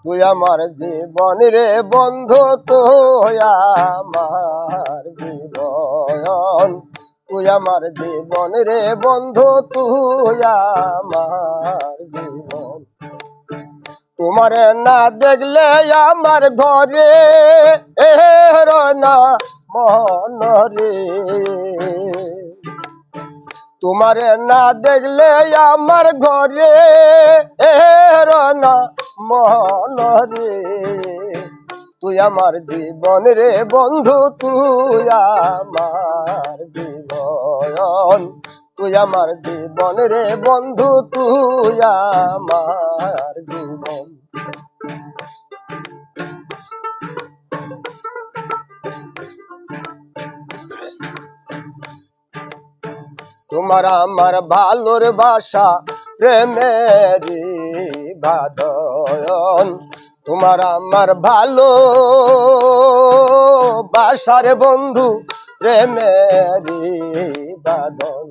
তুই আমার জীবন রে বন্ধু, তুই আমার জীবন। তুই আমার জীবন রে বন্ধু, তুই আমার জীবন। তোমারে না দেখলে আমার ঘরে না মন রে। তোমারে না দেখলে আমার ঘরে না মন রে। তুই আমার জীবন রে বন্ধু, তুই আমার জীবন। তুই আমার জীবন রে বন্ধু, তুই আমার জীবন। তোমার আমার ভালোর বাসা প্রেমেরি বাদন। তোমার আমার ভালো বাসার বন্ধু প্রেমেরি বাদন।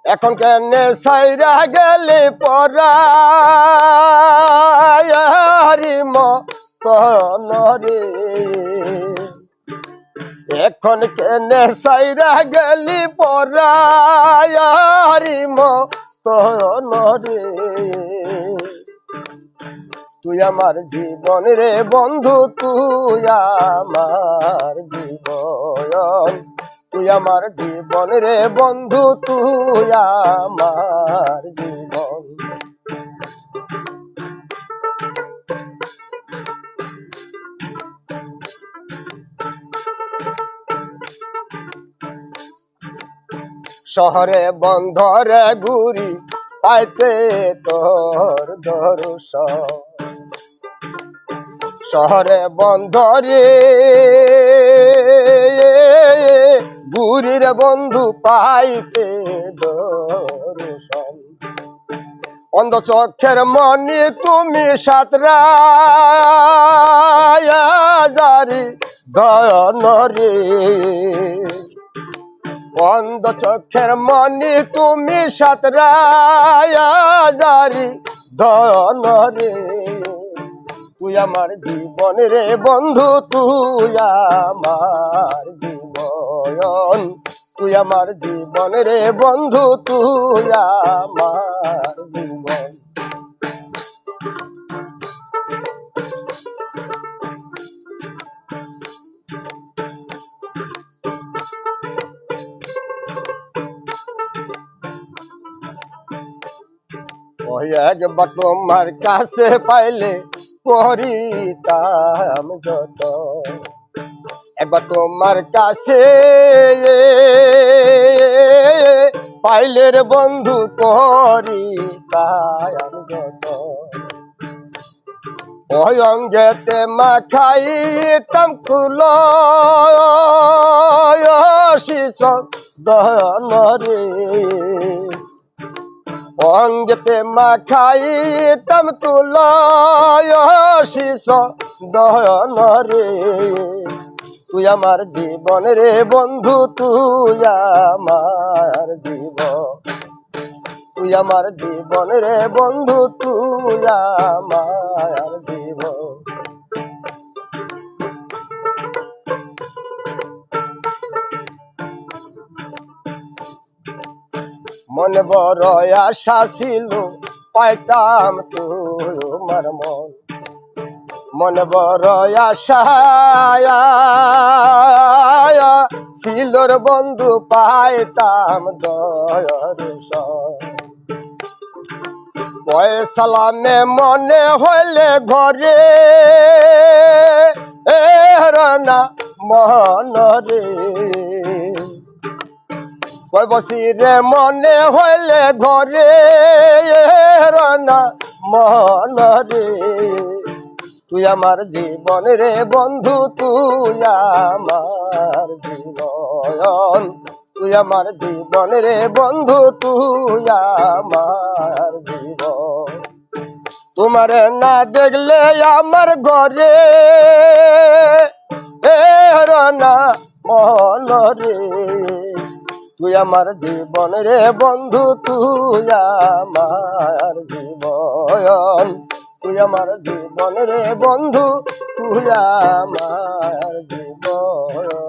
এখন কেন সাইরা গেলে পরারি মতন রে। এখন কেন সাইরা গেলি পরারি মতন রে। তুই আমার জীবন রে বন্ধু, তুই আমার জীবন। তুই আমার জীবন রে বন্ধু, তুই আমার জীবন। শহরে বন্ধরে ঘুরি পাইতে তোর দর্শন। শহরে বন্ধরে ঘুরির বন্ধু পাইতে দর্শন। অন্ধ চক্ষের মনি তুমি সাতরাজারি দয়ন রে। অন্ধ চক্ষের মনি তুমি সাতরাজারি দয়ন রে। তুই আমার জীবন রে বন্ধু, তুই আমার জীবন। তুই আমার জীবন রে বন্ধু, তুই আমার জীবন। একবার তোমার কাছে পাইলে করিতাম যত। একবার তোমার কাছে পাইলে রে বন্ধু করিতাম যত। ওই অঙ্গেতে মাখাইতাম কুল শিষ দয়ন রে। অঙ্গেতে মাখাইতাম তুলয় শিষ দয়ন রে। তুই আমার জীবন রে বন্ধু, তুই আমার জীবন। তুই আমার জীবন রে বন্ধু, তুই আমার জীবন। মনে বড় আশা ছিল পাইতাম তোমার মন। মনে বড় আশা ছিল বন্ধু পাইতাম দর্শন। পয়সালামে মনে হইলে ঘরে না মন রে। কই বসি রে মনে হইলে ঘরে না মন রে। তুই আমার জীবন রে বন্ধু, তুই আমার জীবন। তুই আমার জীবন রে বন্ধু, তুই আমার জীবন। তোমার না দেখলে আমার ঘরে না মন রে। তুই আমার জীবন রে বন্ধু, তুই আমার জীবন। তুই আমার জীবন রে বন্ধু, তুই আমার জীবন।